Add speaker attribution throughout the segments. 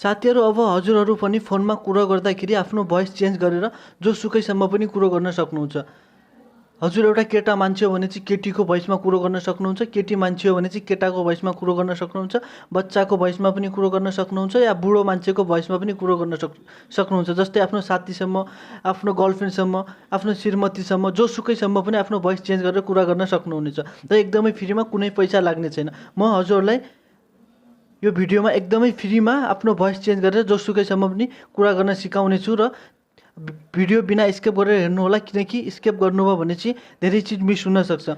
Speaker 1: साथीहरु अब हजुरहरु पनि फोनमा कुरा गर्दाखेरि आफ्नो भोइस चेन्ज गरेर जोसुकैसम्म पनि कुरा गर्न सक्नुहुन्छ। हजुर एउटा केटा मान्छे हो भने चाहिँ केटीको भोइसमा कुरा गर्न सक्नुहुन्छ, केटी मान्छे हो भने चाहिँ केटाको भोइसमा कुरा गर्न सक्नुहुन्छ, बच्चाको भोइसमा पनि कुरा गर्न सक्नुहुन्छ या बुढो मान्छेको भोइसमा पनि कुरा गर्न सक्नुहुन्छ। जस्तै आफ्नो साथीसम्म, आफ्नो गर्लफ्रेन्डसम्म, आफ्नो श्रीमतीसम्म, जोसुकैसम्म पनि आफ्नो भोइस चेन्ज गरेर कुरा गर्न सक्नुहुनेछ र एकदमै फ्रीमा, कुनै पैसा लाग्ने छैन। म हजुरलाई यो भिडियोमा एकदमै फ्रीमा आफ्नो भोइस चेन्ज गरेर जोसुकैसम्म पनि कुरा गर्न सिकाउने छु र भिडियो बिना स्किप गरेर हेर्नु होला, किनकि स्किप गर्नुभयो भने चाहिँ धेरै चीज मिस हुन सक्छ।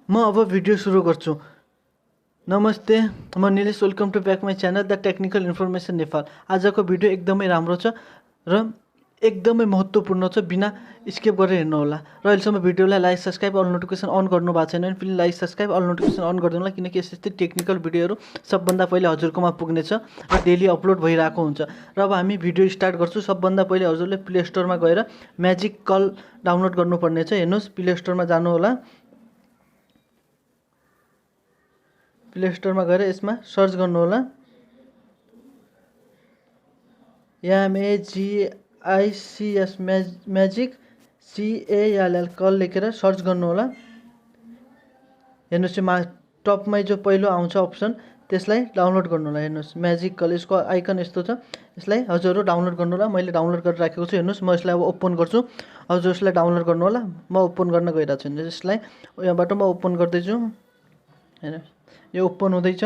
Speaker 1: म अब भिडियो सुरु गर्छु। नमस्ते, म Nilesh, welcome to back my channel the technical information Nepal. आजको भिडियो एकदमै राम्रो छ र एकदमै महत्त्वपूर्ण छ, बिना स्किप गरेर हेर्नु होला। र अहिलेसम्म भिडियोलाई like, subscribe, all notification on गर्नु भएको छैन भने please like, subscribe, all notification on गरिदिनु होला, किनकि यस्तै टेक्निकल भिडियोहरू सबभन्दा पहिले हजुरकोमा पुग्नेछ र डेली अपलोड भइरहेको हुन्छ। र अब हामी भिडियो स्टार्ट गर्छौँ। सबभन्दा पहिले हजुरले प्ले स्टोरमा गएर म्याजिक कल डाउनलोड गर्नुपर्ने छ। हेर्नुहोस्, प्ले स्टोरमा जानु होला। प्ले स्टोरमा गएर यसमा सर्च गर्नु होला, MAGICS म्याजिक CALL कल लेखेर सर्च गर्नु होला। हेर्नुहोस्, टपमै जो पहिलो आउँछ अप्सन, त्यसलाई डाउनलोड गर्नु होला। हेर्नुहोस्, म्याजिक कल, यसको आइकन यस्तो छ। यसलाई हजुरहरू डाउनलोड गर्नु होला। मैले डाउनलोड गरेर राखेको छु। हेर्नुहोस्, म यसलाई अब ओपन गर्छु। हजुर यसलाई डाउनलोड गर्नु होला। म ओपन गर्न गइरहेको छु। यसलाई यहाँबाट म ओपन गर्दैछु। हेर्नुहोस्, यो ओपन हुँदैछ।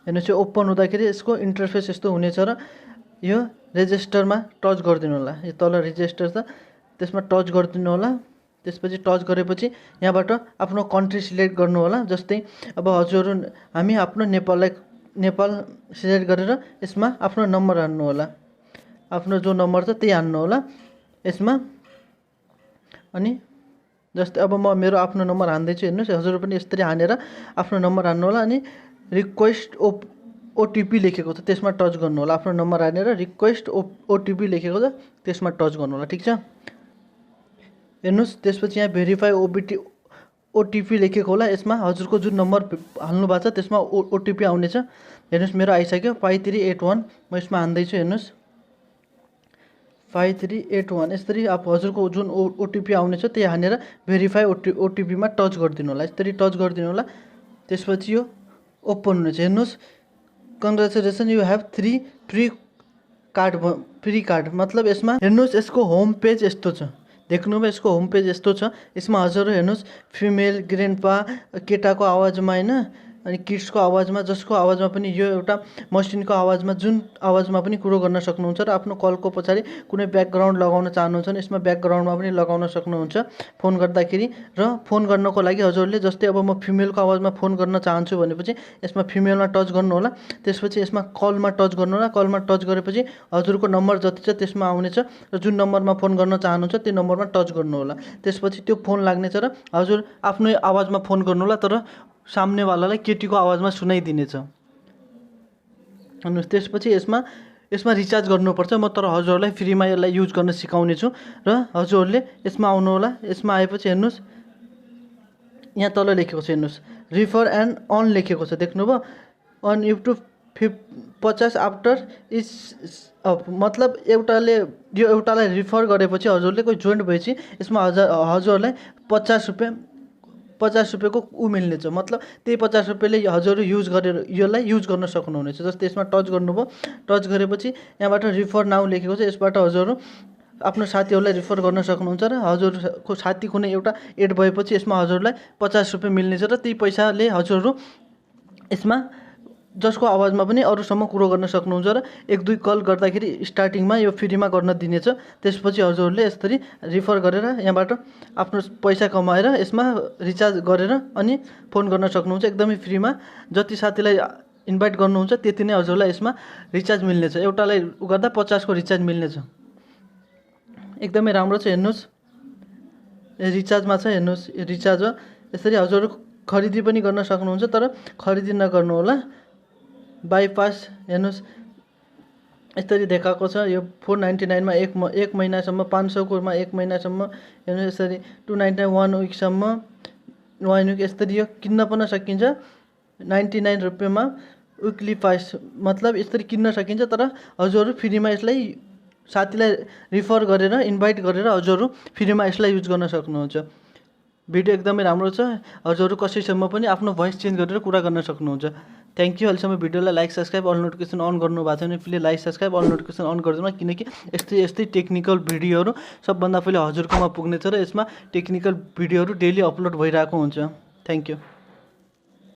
Speaker 1: हेर्नुहोस्, यो ओपन हुँदाखेरि यसको इन्टरफेस यस्तो हुनेछ र यो रेजिस्टरमा टच गरिदिनु होला। यो तल रेजिस्टर छ, त्यसमा टच गरिदिनु होला। त्यसपछि टच गरेपछि यहाँबाट आफ्नो कन्ट्री सिलेक्ट गर्नु होला। जस्तै अब हजुरहरू हामी आफ्नो नेपाल सिलेक्ट गरेर यसमा आफ्नो नम्बर हान्नु होला। आफ्नो जो नम्बर छ त्यही हान्नु होला यसमा। अनि जस्तै अब म मेरो आफ्नो नम्बर हान्दैछु। हेर्नुहोस्, हजुरहरू पनि यसरी हानेर आफ्नो नम्बर हान्नु होला। अनि रिक्वेस्ट ओटिपी लेखेको छ, त्यसमा टच गर्नु होला। आफ्नो नम्बर हानेर रिक्वेस्ट ओटिपी लेखेको छ, त्यसमा टच गर्नु होला। ठिक छ। हेर्नुहोस्, त्यसपछि यहाँ भेरिफाई ओटिपी लेखेको होला। यसमा हजुरको जुन नम्बर हाल्नु भएको छ त्यसमा ओटिपी आउनेछ। हेर्नुहोस्, मेरो आइसक्यो 5381। म यसमा हान्दैछु। हेर्नुहोस्, 5381। यसरी अब हजुरको जुन ओटिपी आउनेछ त्यही हानेर भेरिफाई ओटिपीमा टच गरिदिनु होला। यसरी टच गरिदिनु होला। त्यसपछि यो ओपन हुनेछ। हेर्नुहोस्, congratulation, you have 3 free card मतलब यसमा हेर्नुहोस्, यसको होम पेज यस्तो छ। देख्नुभयो, यसको होम पेज यस्तो छ। यसमा हजुरहरू हेर्नुहोस्, फिमेल, ग्रेन्डपा, केटाको आवाजमा होइन, अनि किड्सको आवाजमा, जसको आवाजमा पनि, यो एउटा मसिनको आवाजमा, जुन आवाजमा पनि कुरो गर्न सक्नुहुन्छ। र आफ्नो कलको पछाडि कुनै ब्याकग्राउन्ड लगाउन चाहनुहुन्छ भने यसमा ब्याकग्राउन्डमा पनि लगाउन सक्नुहुन्छ फोन गर्दाखेरि। र फोन गर्नको लागि हजुरले जस्तै अब म फिमेलको आवाजमा फोन गर्न चाहन्छु भनेपछि यसमा फिमेलमा टच गर्नु होला। त्यसपछि यसमा कलमा टच गर्नु होला। कलमा टच गरेपछि हजुरको नम्बर जति छ त्यसमा आउनेछ र जुन नम्बरमा फोन गर्न चाहनुहुन्छ त्यो नम्बरमा टच गर्नु होला। त्यसपछि त्यो फोन लाग्नेछ र हजुर आफ्नै आवाजमा फोन गर्नु होला, तर सामनेवालालाई केटीको आवाजमा सुनाइदिनेछ। अनि त्यसपछि यसमा रिचार्ज गर्नुपर्छ। म तर हजुरहरूलाई फ्रीमा यसलाई युज गर्न सिकाउने छु र हजुरहरूले यसमा आउनु होला। यसमा आएपछि हेर्नुहोस्, यहाँ तल लेखेको छ। हेर्नुहोस्, रिफर एन्ड अन लेखेको छ। देख्नुभयो, अन युट्युब 50 आफ्टर इज मतलब एउटालाई रिफर गरेपछि हजुरले कोही जोइन्ट भएपछि यसमा हजुरहरूलाई 50 रुपियाँको मिल्नेछ। मतलब त्यही 50 रुपियाँले हजुरहरू युज गरेर यसलाई युज गर्न सक्नुहुनेछ। जस्तै यसमा टच गर्नुभयो। टच गरेपछि यहाँबाट रिफर नाउ लेखेको छ। यसबाट हजुरहरू आफ्नो साथीहरूलाई रिफर गर्न सक्नुहुन्छ र हजुरको साथी कुनै एउटा एड भएपछि यसमा हजुरलाई 50 रुपियाँ मिल्नेछ र त्यही पैसाले हजुरहरू यसमा जसको आवाजमा पनि अरूसँग कुरो गर्न सक्नुहुन्छ र 1-2 कल गर्दाखेरि स्टार्टिङमा यो फ्रीमा गर्न दिनेछ। त्यसपछि हजुरहरूले यसरी रिफर गरेर यहाँबाट आफ्नो पैसा कमाएर यसमा रिचार्ज गरेर अनि फोन गर्न सक्नुहुन्छ एकदमै फ्रीमा। जति साथीलाई इन्भाइट गर्नुहुन्छ त्यति नै हजुरलाई यसमा रिचार्ज मिल्नेछ। एउटालाई गर्दा 50 को रिचार्ज मिल्नेछ। एकदमै राम्रो छ। हेर्नुहोस्, रिचार्जमा छ। हेर्नुहोस्, रिचार्ज हो। यसरी हजुरहरू खरिदी पनि गर्न सक्नुहुन्छ, तर खरिदी नगर्नु होला। बाइपास हेर्नुहोस्, यसरी देखाएको छ। यो 499 मा एक महिनासम्म, 500 को मा 1 महिनासम्म। हेर्नुहोस्, यसरी 299 1 विकसम्म, 1 विक। यसरी यो किन्न पनि सकिन्छ 99 रुपियाँमा विकली पास मतलब यसरी किन्न सकिन्छ, तर हजुरहरू फ्रीमा यसलाई साथीलाई रिफर गरेर इन्भाइट गरेर हजुरहरू फ्रीमा यसलाई युज गर्न सक्नुहुन्छ। भिडियो एकदमै राम्रो छ, हजुरहरू कसैसम्म पनि आफ्नो भोइस चेन्ज गरेर कुरा गर्न सक्नुहुन्छ। Thank you. अहिलेसम्म भिडियोलाई like subscribe all notification on गर्नु भएको छ भने please like subscribe all notification on गरिदिनु, किनकि यस्तै टेक्निकल भिडियोहरू सबभन्दा पहिले हजुरकोमा पुग्नेछ र यसमा टेक्निकल भिडियोहरू डेली अपलोड भइरहेको हुन्छ। Thank you.